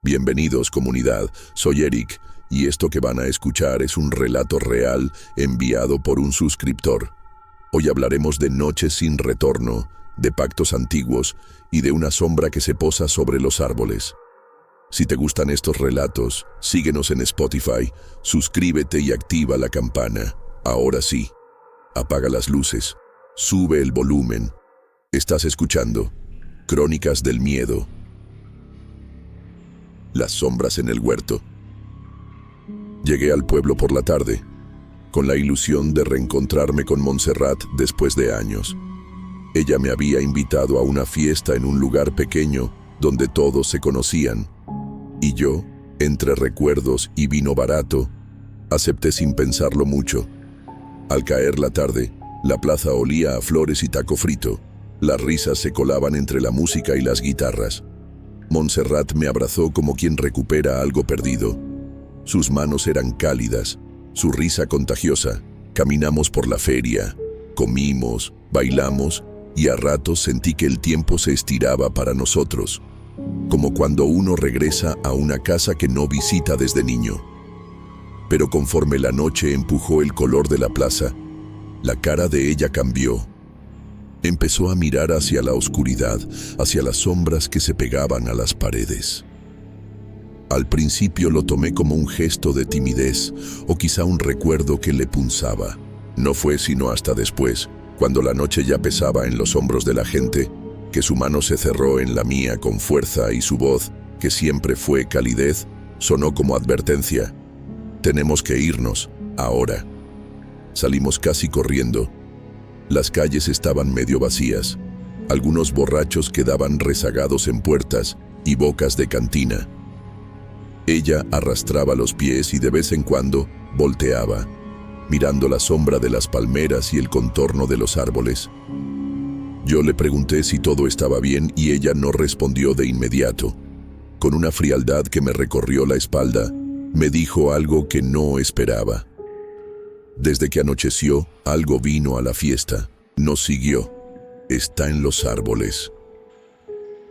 Bienvenidos, comunidad. Soy Eric, y esto que van a escuchar es un relato real enviado por un suscriptor. Hoy hablaremos de noches sin retorno, de pactos antiguos y de una sombra que se posa sobre los árboles. Si te gustan estos relatos, síguenos en Spotify, suscríbete y activa la campana. Ahora sí, apaga las luces, sube el volumen. Estás escuchando Crónicas del Miedo. Las sombras en el huerto. Llegué al pueblo por la tarde, con la ilusión de reencontrarme con Montserrat después de años. Ella me había invitado a una fiesta en un lugar pequeño donde todos se conocían, y yo, entre recuerdos y vino barato, acepté sin pensarlo mucho. Al caer la tarde, la plaza olía a flores y taco frito. Las risas se colaban entre la música y las guitarras. Montserrat me abrazó como quien recupera algo perdido. Sus manos eran cálidas, su risa contagiosa. Caminamos por la feria, comimos, bailamos, y a ratos sentí que el tiempo se estiraba para nosotros, como cuando uno regresa a una casa que no visita desde niño. Pero conforme la noche empujó el color de la plaza, la cara de ella cambió. Empezó a mirar hacia la oscuridad, hacia las sombras que se pegaban a las paredes. Al principio lo tomé como un gesto de timidez, o quizá un recuerdo que le punzaba. No fue sino hasta después, cuando la noche ya pesaba en los hombros de la gente, que su mano se cerró en la mía con fuerza y su voz, que siempre fue calidez, sonó como advertencia. Tenemos que irnos, ahora. Salimos casi corriendo. Las calles estaban medio vacías. Algunos borrachos quedaban rezagados en puertas y bocas de cantina. Ella arrastraba los pies y de vez en cuando volteaba, mirando la sombra de las palmeras y el contorno de los árboles. Yo le pregunté si todo estaba bien y ella no respondió de inmediato. Con una frialdad que me recorrió la espalda, me dijo algo que no esperaba. Desde que anocheció, algo vino a la fiesta. Nos siguió. Está en los árboles.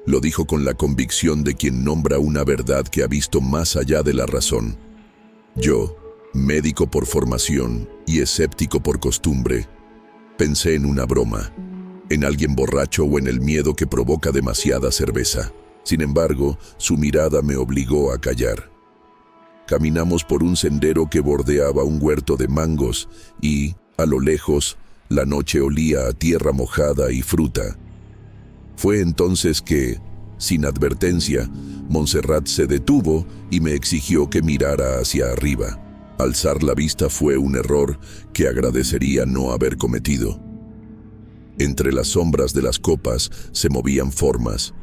Lo dijo con la convicción de quien nombra una verdad que ha visto más allá de la razón. Yo, médico por formación y escéptico por costumbre, pensé en una broma, en alguien borracho o en el miedo que provoca demasiada cerveza. Sin embargo, su mirada me obligó a callar. Caminamos por un sendero que bordeaba un huerto de mangos y, a lo lejos, la noche olía a tierra mojada y fruta. Fue entonces que, sin advertencia, Montserrat se detuvo y me exigió que mirara hacia arriba. Alzar la vista fue un error que agradecería no haber cometido. Entre las sombras de las copas se movían formas,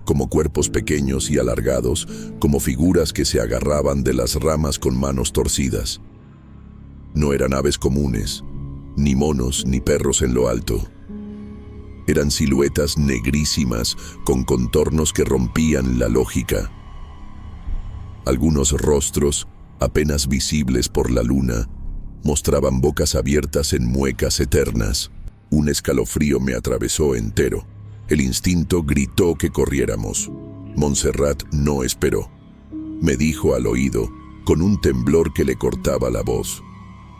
como cuerpos pequeños y alargados, como figuras que se agarraban de las ramas con manos torcidas. No eran aves comunes, ni monos ni perros en lo alto. Eran siluetas negrísimas con contornos que rompían la lógica. Algunos rostros, apenas visibles por la luna, mostraban bocas abiertas en muecas eternas. Un escalofrío me atravesó entero. El instinto gritó que corriéramos. Montserrat no esperó. Me dijo al oído, con un temblor que le cortaba la voz: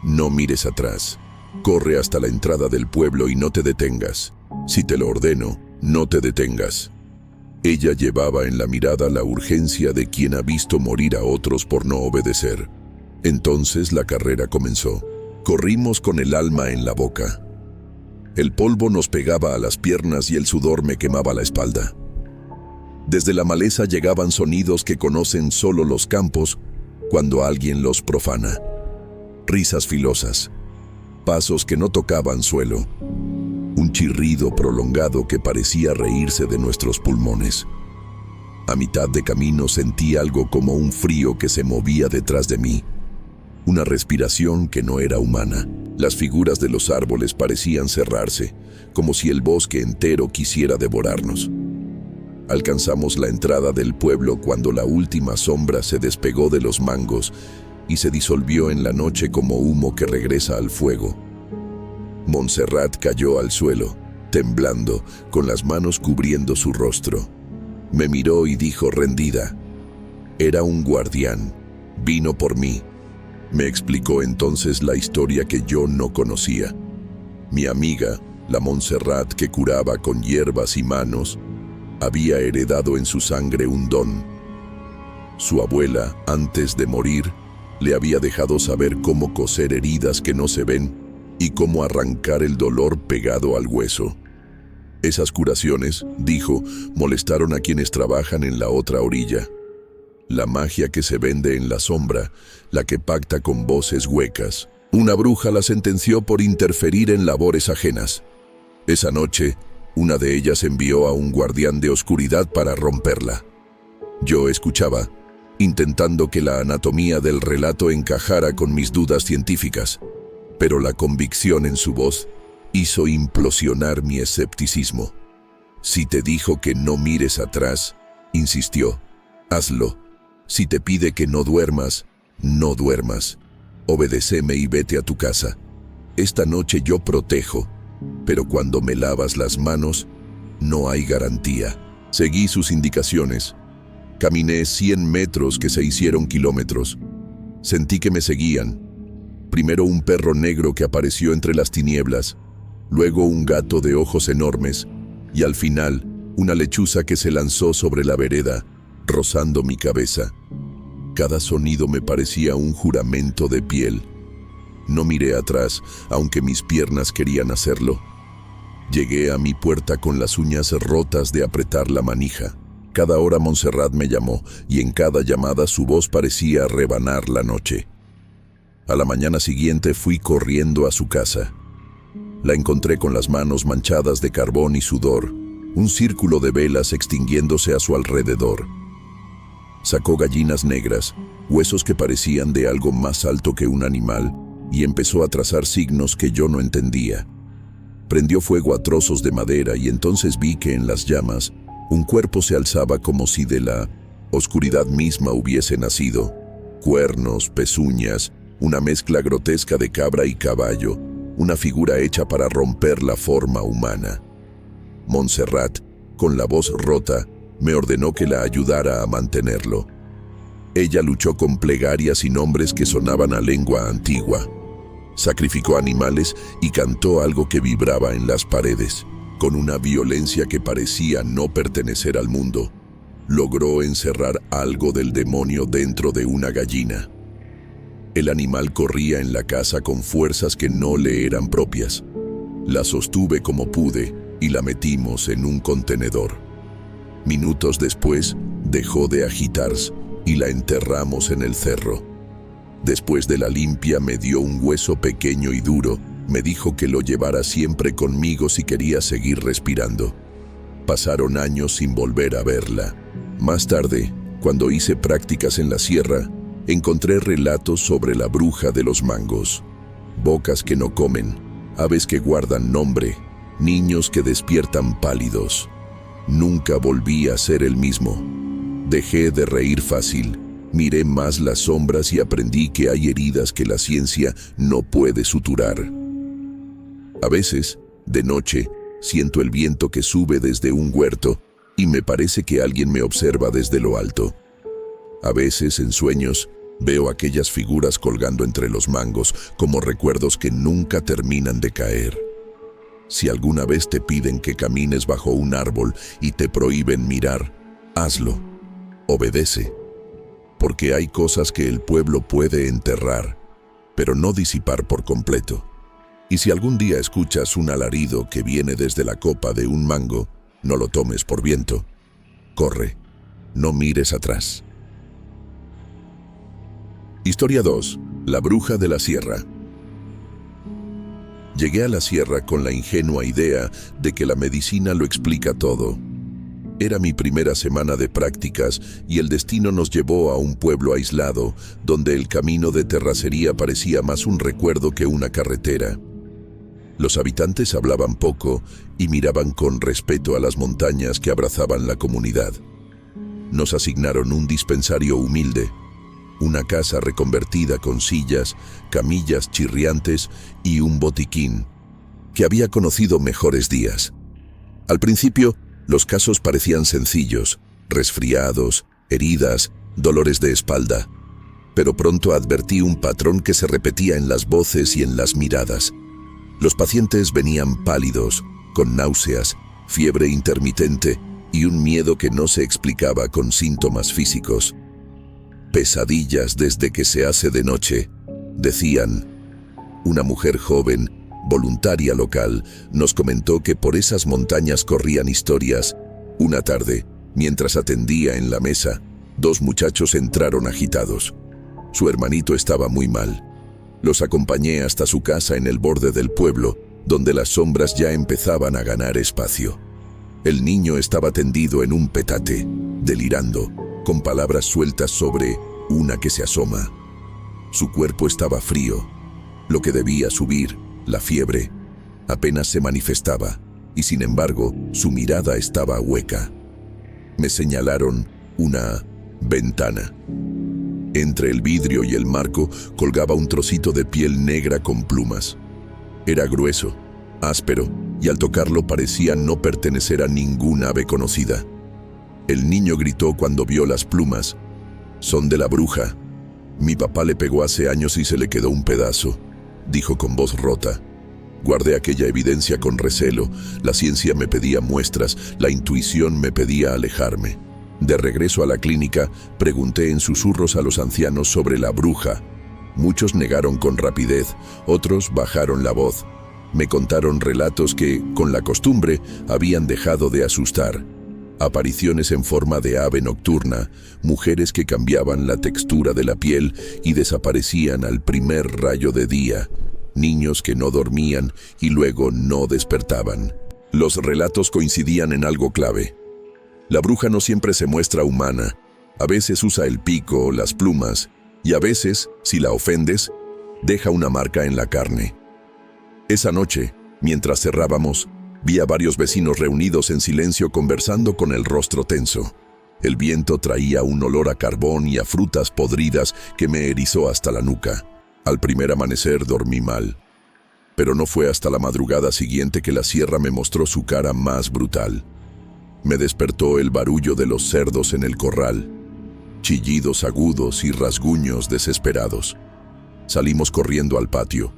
no mires atrás. Corre hasta la entrada del pueblo y no te detengas. Si te lo ordeno, no te detengas. Ella llevaba en la mirada la urgencia de quien ha visto morir a otros por no obedecer. Entonces la carrera comenzó. Corrimos con el alma en la boca. El polvo nos pegaba a las piernas y el sudor me quemaba la espalda. Desde la maleza llegaban sonidos que conocen solo los campos cuando alguien los profana. Risas filosas, pasos que no tocaban suelo, un chirrido prolongado que parecía reírse de nuestros pulmones. A mitad de camino sentí algo como un frío que se movía detrás de mí, una respiración que no era humana. Las figuras de los árboles parecían cerrarse, como si el bosque entero quisiera devorarnos. Alcanzamos la entrada del pueblo cuando la última sombra se despegó de los mangos y se disolvió en la noche como humo que regresa al fuego. Montserrat cayó al suelo, temblando, con las manos cubriendo su rostro. Me miró y dijo rendida: Era un guardián. Vino por mí. Me explicó entonces la historia que yo no conocía. Mi amiga, la Montserrat que curaba con hierbas y manos, había heredado en su sangre un don. Su abuela, antes de morir, le había dejado saber cómo coser heridas que no se ven y cómo arrancar el dolor pegado al hueso. Esas curaciones, dijo, molestaron a quienes trabajan en la otra orilla. La magia que se vende en la sombra, la que pacta con voces huecas. Una bruja la sentenció por interferir en labores ajenas. Esa noche, una de ellas envió a un guardián de oscuridad para romperla. Yo escuchaba, intentando que la anatomía del relato encajara con mis dudas científicas, pero la convicción en su voz hizo implosionar mi escepticismo. Si te dijo que no mires atrás, insistió, hazlo. Si te pide que no duermas, no duermas. Obedéceme y vete a tu casa. Esta noche yo protejo, pero cuando me lavas las manos, no hay garantía. Seguí sus indicaciones. Caminé 100 metros que se hicieron kilómetros. Sentí que me seguían. Primero un perro negro que apareció entre las tinieblas, luego un gato de ojos enormes, y al final, una lechuza que se lanzó sobre la vereda, rozando mi cabeza. Cada sonido me parecía un juramento de piel. No miré atrás, aunque mis piernas querían hacerlo. Llegué a mi puerta con las uñas rotas de apretar la manija. Cada hora Montserrat me llamó, y en cada llamada su voz parecía rebanar la noche. A la mañana siguiente fui corriendo a su casa. La encontré con las manos manchadas de carbón y sudor, un círculo de velas extinguiéndose a su alrededor. Sacó gallinas negras, huesos que parecían de algo más alto que un animal, y empezó a trazar signos que yo no entendía. Prendió fuego a trozos de madera y entonces vi que en las llamas un cuerpo se alzaba como si de la oscuridad misma hubiese nacido. Cuernos, pezuñas, una mezcla grotesca de cabra y caballo, una figura hecha para romper la forma humana. Montserrat, con la voz rota, me ordenó que la ayudara a mantenerlo. Ella luchó con plegarias y nombres que sonaban a lengua antigua. Sacrificó animales y cantó algo que vibraba en las paredes. Con una violencia que parecía no pertenecer al mundo, logró encerrar algo del demonio dentro de una gallina. El animal corría en la casa con fuerzas que no le eran propias. La sostuve como pude y la metimos en un contenedor. Minutos después, dejó de agitarse y la enterramos en el cerro. Después de la limpia me dio un hueso pequeño y duro. Me dijo que lo llevara siempre conmigo si quería seguir respirando. Pasaron años sin volver a verla. Más tarde, cuando hice prácticas en la sierra, encontré relatos sobre la bruja de los mangos. Bocas que no comen, aves que guardan nombre, niños que despiertan pálidos. Nunca volví a ser el mismo. Dejé de reír fácil, miré más las sombras y aprendí que hay heridas que la ciencia no puede suturar. A veces, de noche, siento el viento que sube desde un huerto y me parece que alguien me observa desde lo alto. A veces, en sueños, veo aquellas figuras colgando entre los mangos como recuerdos que nunca terminan de caer. Si alguna vez te piden que camines bajo un árbol y te prohíben mirar, hazlo. Obedece. Porque hay cosas que el pueblo puede enterrar, pero no disipar por completo. Y si algún día escuchas un alarido que viene desde la copa de un mango, no lo tomes por viento. Corre, no mires atrás. Historia 2. La bruja de la sierra. Llegué a la sierra con la ingenua idea de que la medicina lo explica todo. Era mi primera semana de prácticas y el destino nos llevó a un pueblo aislado, donde el camino de terracería parecía más un recuerdo que una carretera. Los habitantes hablaban poco y miraban con respeto a las montañas que abrazaban la comunidad. Nos asignaron un dispensario humilde, una casa reconvertida con sillas, camillas chirriantes y un botiquín, que había conocido mejores días. Al principio, los casos parecían sencillos: resfriados, heridas, dolores de espalda, pero pronto advertí un patrón que se repetía en las voces y en las miradas. Los pacientes venían pálidos, con náuseas, fiebre intermitente y un miedo que no se explicaba con síntomas físicos. Pesadillas desde que se hace de noche, decían. Una mujer joven, voluntaria local, nos comentó que por esas montañas corrían historias. Una tarde, mientras atendía en la mesa, 2 muchachos entraron agitados. Su hermanito estaba muy mal. Los acompañé hasta su casa en el borde del pueblo, donde las sombras ya empezaban a ganar espacio. El niño estaba tendido en un petate, delirando, con palabras sueltas sobre una que se asoma. Su cuerpo estaba frío. Lo que debía subir, la fiebre, apenas se manifestaba, y sin embargo, su mirada estaba hueca. Me señalaron una ventana. Entre el vidrio y el marco colgaba un trocito de piel negra con plumas. Era grueso, áspero, y al tocarlo parecía no pertenecer a ningún ave conocida. El niño gritó cuando vio las plumas. «Son de la bruja. Mi papá le pegó hace años y se le quedó un pedazo», dijo con voz rota. Guardé aquella evidencia con recelo. La ciencia me pedía muestras, la intuición me pedía alejarme. De regreso a la clínica, pregunté en susurros a los ancianos sobre la bruja. Muchos negaron con rapidez, otros bajaron la voz. Me contaron relatos que, con la costumbre, habían dejado de asustar. Apariciones en forma de ave nocturna, mujeres que cambiaban la textura de la piel y desaparecían al primer rayo de día, niños que no dormían y luego no despertaban. Los relatos coincidían en algo clave. La bruja no siempre se muestra humana, a veces usa el pico o las plumas, y a veces, si la ofendes, deja una marca en la carne. Esa noche, mientras cerrábamos, vi a varios vecinos reunidos en silencio conversando con el rostro tenso. El viento traía un olor a carbón y a frutas podridas que me erizó hasta la nuca. Al primer amanecer dormí mal, pero no fue hasta la madrugada siguiente que la sierra me mostró su cara más brutal. Me despertó el barullo de los cerdos en el corral, chillidos agudos y rasguños desesperados. Salimos corriendo al patio.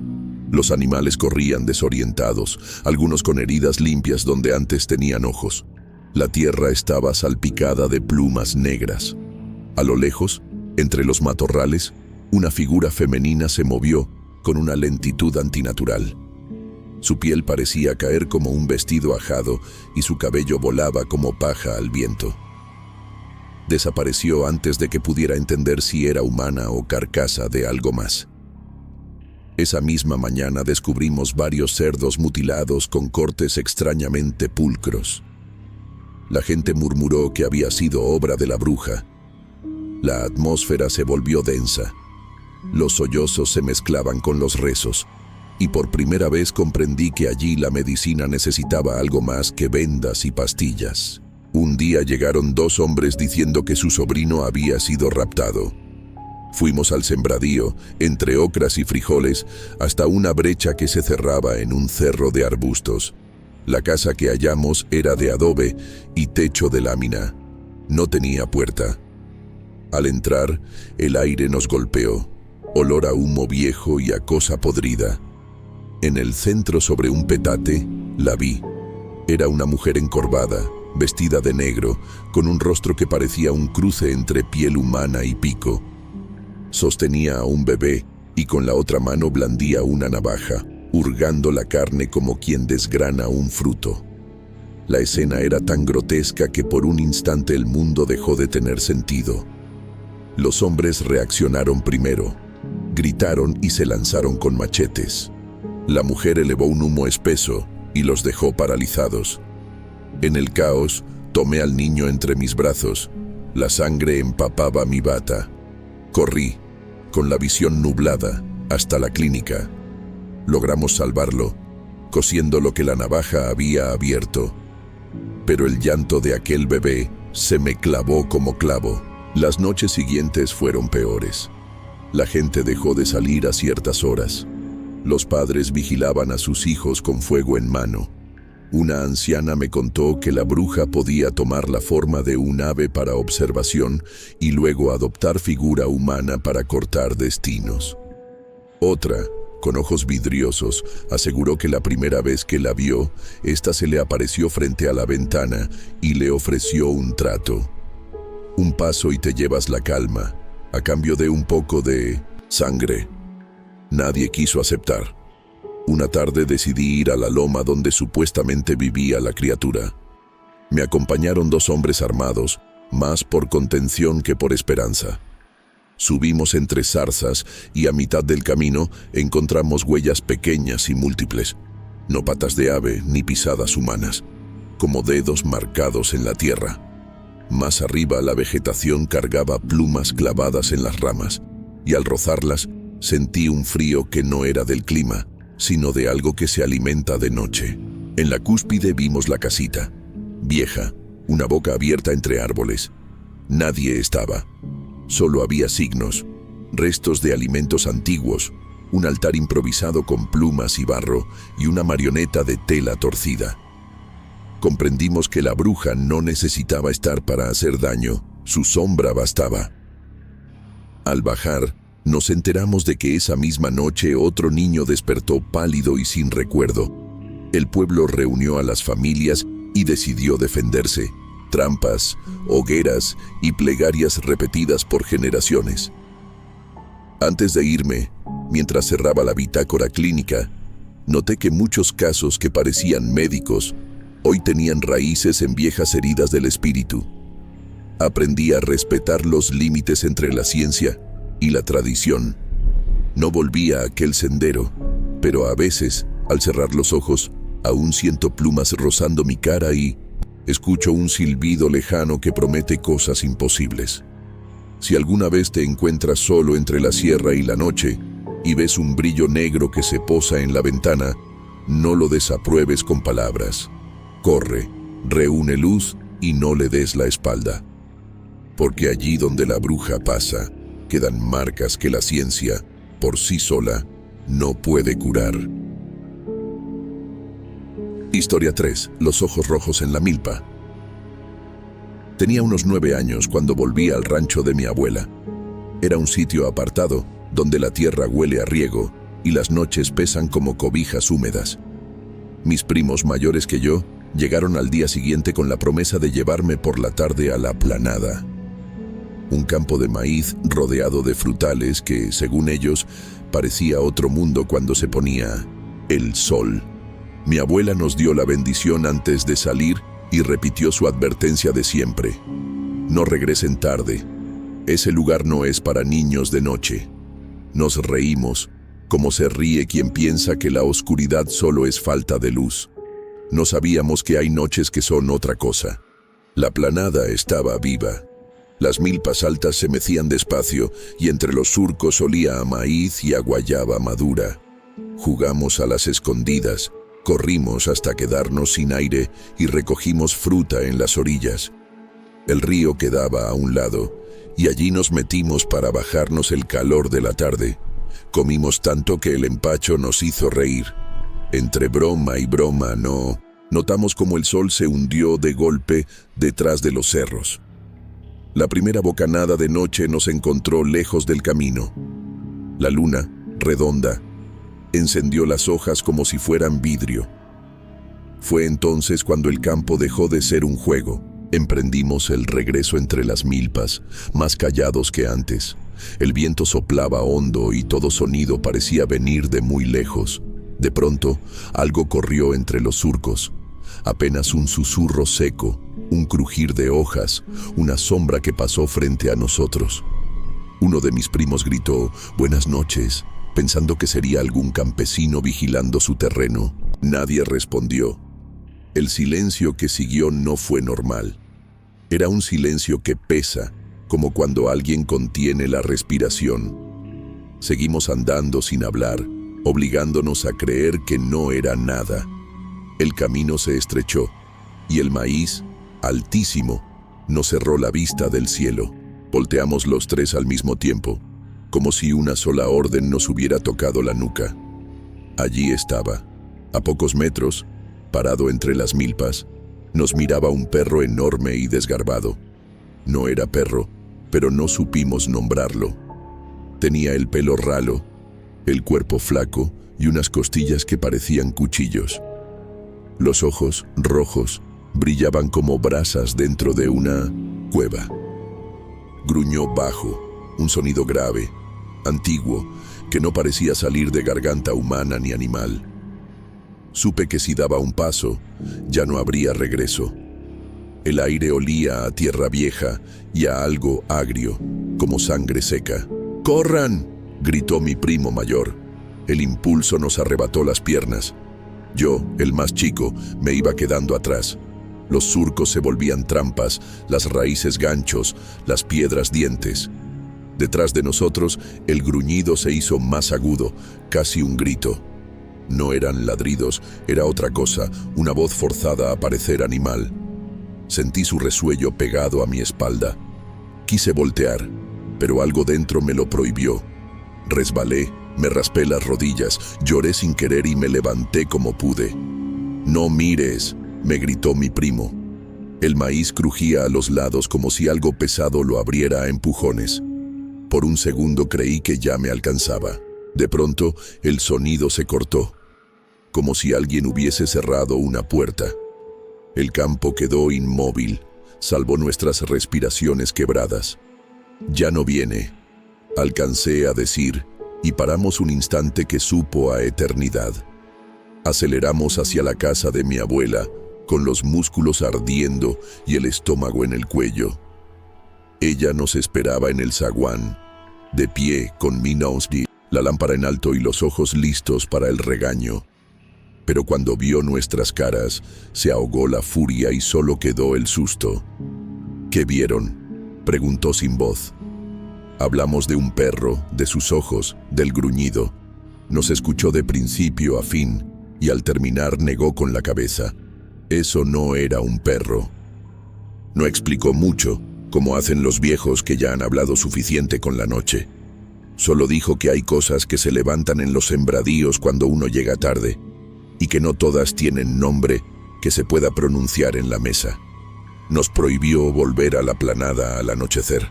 Los animales corrían desorientados, algunos con heridas limpias donde antes tenían ojos. La tierra estaba salpicada de plumas negras. A lo lejos, entre los matorrales, una figura femenina se movió con una lentitud antinatural. Su piel parecía caer como un vestido ajado y su cabello volaba como paja al viento. Desapareció antes de que pudiera entender si era humana o carcasa de algo más. Esa misma mañana descubrimos varios cerdos mutilados con cortes extrañamente pulcros. La gente murmuró que había sido obra de la bruja. La atmósfera se volvió densa. Los sollozos se mezclaban con los rezos, y por primera vez comprendí que allí la medicina necesitaba algo más que vendas y pastillas. Un día llegaron 2 hombres diciendo que su sobrino había sido raptado. Fuimos al sembradío, entre ocras y frijoles, hasta una brecha que se cerraba en un cerro de arbustos. La casa que hallamos era de adobe y techo de lámina. No tenía puerta. Al entrar, el aire nos golpeó, olor a humo viejo y a cosa podrida. En el centro, sobre un petate, la vi. Era una mujer encorvada, vestida de negro, con un rostro que parecía un cruce entre piel humana y pico. Sostenía a un bebé y con la otra mano blandía una navaja, hurgando la carne como quien desgrana un fruto. La escena era tan grotesca que por un instante el mundo dejó de tener sentido. Los hombres reaccionaron primero, gritaron y se lanzaron con machetes. La mujer elevó un humo espeso y los dejó paralizados. En el caos, tomé al niño entre mis brazos. La sangre empapaba mi bata. Corrí, con la visión nublada, hasta la clínica. Logramos salvarlo, cosiendo lo que la navaja había abierto. Pero el llanto de aquel bebé se me clavó como clavo. Las noches siguientes fueron peores. La gente dejó de salir a ciertas horas. Los padres vigilaban a sus hijos con fuego en mano. Una anciana me contó que la bruja podía tomar la forma de un ave para observación y luego adoptar figura humana para cortar destinos. Otra, con ojos vidriosos, aseguró que la primera vez que la vio, ésta se le apareció frente a la ventana y le ofreció un trato. Un paso y te llevas la calma, a cambio de un poco de sangre. Nadie quiso aceptar. Una tarde decidí ir a la loma donde supuestamente vivía la criatura. Me acompañaron 2 hombres armados, más por contención que por esperanza. Subimos entre zarzas y a mitad del camino encontramos huellas pequeñas y múltiples, no patas de ave ni pisadas humanas, como dedos marcados en la tierra. Más arriba la vegetación cargaba plumas clavadas en las ramas, y al rozarlas sentí un frío que no era del clima, sino de algo que se alimenta de noche. En la cúspide vimos la casita, vieja, una boca abierta entre árboles. Nadie estaba. Solo había signos, restos de alimentos antiguos, un altar improvisado con plumas y barro y una marioneta de tela torcida. Comprendimos que la bruja no necesitaba estar para hacer daño, su sombra bastaba. Al bajar, nos enteramos de que esa misma noche otro niño despertó pálido y sin recuerdo. El pueblo reunió a las familias y decidió defenderse. Trampas, hogueras y plegarias repetidas por generaciones. Antes de irme, mientras cerraba la bitácora clínica, noté que muchos casos que parecían médicos hoy tenían raíces en viejas heridas del espíritu. Aprendí a respetar los límites entre la ciencia y la tradición. No volví a aquel sendero, pero a veces, al cerrar los ojos, aún siento plumas rozando mi cara y escucho un silbido lejano que promete cosas imposibles. Si alguna vez te encuentras solo entre la sierra y la noche y ves un brillo negro que se posa en la ventana, no lo desapruebes con palabras. Corre, reúne luz y no le des la espalda. Porque allí donde la bruja pasa, quedan marcas que la ciencia, por sí sola, no puede curar. Historia 3. Los ojos rojos en la milpa. Tenía unos 9 años cuando volví al rancho de mi abuela. Era un sitio apartado, donde la tierra huele a riego y las noches pesan como cobijas húmedas. Mis primos mayores que yo llegaron al día siguiente con la promesa de llevarme por la tarde a la planada. Un campo de maíz rodeado de frutales que, según ellos, parecía otro mundo cuando se ponía el sol. Mi abuela nos dio la bendición antes de salir y repitió su advertencia de siempre. No regresen tarde. Ese lugar no es para niños de noche. Nos reímos, como se ríe quien piensa que la oscuridad solo es falta de luz. No sabíamos que hay noches que son otra cosa. La planada estaba viva. Las milpas altas se mecían despacio y entre los surcos olía a maíz y a guayaba madura. Jugamos a las escondidas, corrimos hasta quedarnos sin aire y recogimos fruta en las orillas. El río quedaba a un lado y allí nos metimos para bajarnos el calor de la tarde. Comimos tanto que el empacho nos hizo reír. Entre broma y broma notamos como el sol se hundió de golpe detrás de los cerros. La primera bocanada de noche nos encontró lejos del camino. La luna, redonda, encendió las hojas como si fueran vidrio. Fue entonces cuando el campo dejó de ser un juego. Emprendimos el regreso entre las milpas, más callados que antes. El viento soplaba hondo y todo sonido parecía venir de muy lejos. De pronto, algo corrió entre los surcos. Apenas un susurro seco, un crujir de hojas, una sombra que pasó frente a nosotros. Uno de mis primos gritó, «Buenas noches», pensando que sería algún campesino vigilando su terreno. Nadie respondió. El silencio que siguió no fue normal. Era un silencio que pesa, como cuando alguien contiene la respiración. Seguimos andando sin hablar, obligándonos a creer que no era nada. El camino se estrechó, y el maíz, altísimo, nos cerró la vista del cielo. Volteamos los tres al mismo tiempo, como si una sola orden nos hubiera tocado la nuca. Allí estaba, a pocos metros, Parado entre las milpas, nos miraba un perro enorme y desgarbado. No era perro, pero no supimos nombrarlo. Tenía el pelo ralo, el cuerpo flaco y unas costillas que parecían cuchillos. Los ojos, rojos, brillaban como brasas dentro de una cueva. Gruñó bajo, un sonido grave, antiguo, que no parecía salir de garganta humana ni animal. Supe que si daba un paso, ya no habría regreso. El aire olía a tierra vieja y a algo agrio, como sangre seca. ¡Corran!, gritó mi primo mayor. El impulso nos arrebató las piernas. Yo, el más chico, me iba quedando atrás. Los surcos se volvían trampas, las raíces ganchos, las piedras dientes. Detrás de nosotros, el gruñido se hizo más agudo, casi un grito. No eran ladridos, era otra cosa, una voz forzada a parecer animal. Sentí su resuello pegado a mi espalda. Quise voltear, pero algo dentro me lo prohibió. Resbalé, me raspé las rodillas, lloré sin querer y me levanté como pude. «No mires», me gritó mi primo. El maíz crujía a los lados como si algo pesado lo abriera a empujones. Por un segundo creí que ya me alcanzaba. De pronto, el sonido se cortó, como si alguien hubiese cerrado una puerta. El campo quedó inmóvil, salvo nuestras respiraciones quebradas. «Ya no viene», alcancé a decir, y paramos un instante que supo a eternidad. Aceleramos hacia la casa de mi abuela, con los músculos ardiendo y el estómago en el cuello. Ella nos esperaba en el zaguán, de pie, con mi nosdi, la lámpara en alto y los ojos listos para el regaño. Pero cuando vio nuestras caras, se ahogó la furia y solo quedó el susto. «¿Qué vieron?», preguntó sin voz. Hablamos de un perro, de sus ojos, del gruñido. Nos escuchó de principio a fin, y al terminar negó con la cabeza. Eso no era un perro. No explicó mucho, como hacen los viejos que ya han hablado suficiente con la noche. Solo dijo que hay cosas que se levantan en los sembradíos cuando uno llega tarde, y que no todas tienen nombre que se pueda pronunciar en la mesa. Nos prohibió volver a la planada al anochecer.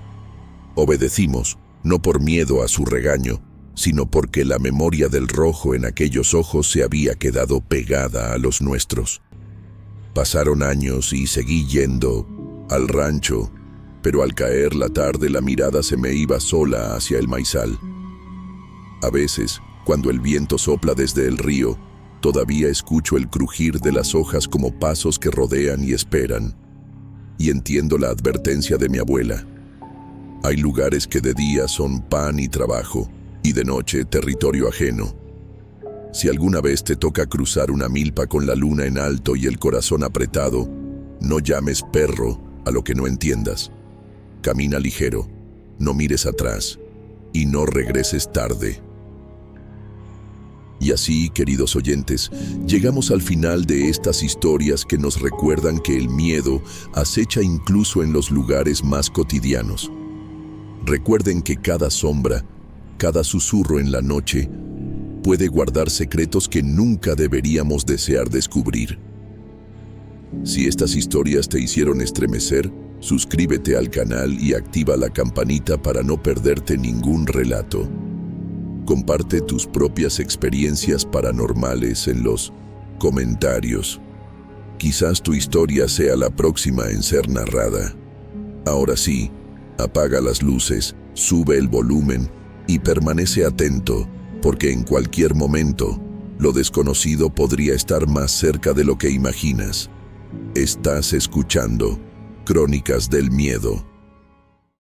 Obedecimos, no por miedo a su regaño, sino porque la memoria del rojo en aquellos ojos se había quedado pegada a los nuestros. Pasaron años y seguí yendo al rancho, pero al caer la tarde la mirada se me iba sola hacia el maizal. A veces, cuando el viento sopla desde el río, todavía escucho el crujir de las hojas como pasos que rodean y esperan, y entiendo la advertencia de mi abuela. Hay lugares que de día son pan y trabajo, y de noche territorio ajeno. Si alguna vez te toca cruzar una milpa con la luna en alto y el corazón apretado, no llames perro a lo que no entiendas. Camina ligero, no mires atrás, y no regreses tarde. Y así, queridos oyentes, llegamos al final de estas historias que nos recuerdan que el miedo acecha incluso en los lugares más cotidianos. Recuerden que cada sombra, cada susurro en la noche, puede guardar secretos que nunca deberíamos desear descubrir. Si estas historias te hicieron estremecer, suscríbete al canal y activa la campanita para no perderte ningún relato. Comparte tus propias experiencias paranormales en los comentarios. Quizás tu historia sea la próxima en ser narrada. Ahora sí, apaga las luces, sube el volumen y permanece atento, porque en cualquier momento, lo desconocido podría estar más cerca de lo que imaginas. Estás escuchando Crónicas del Miedo.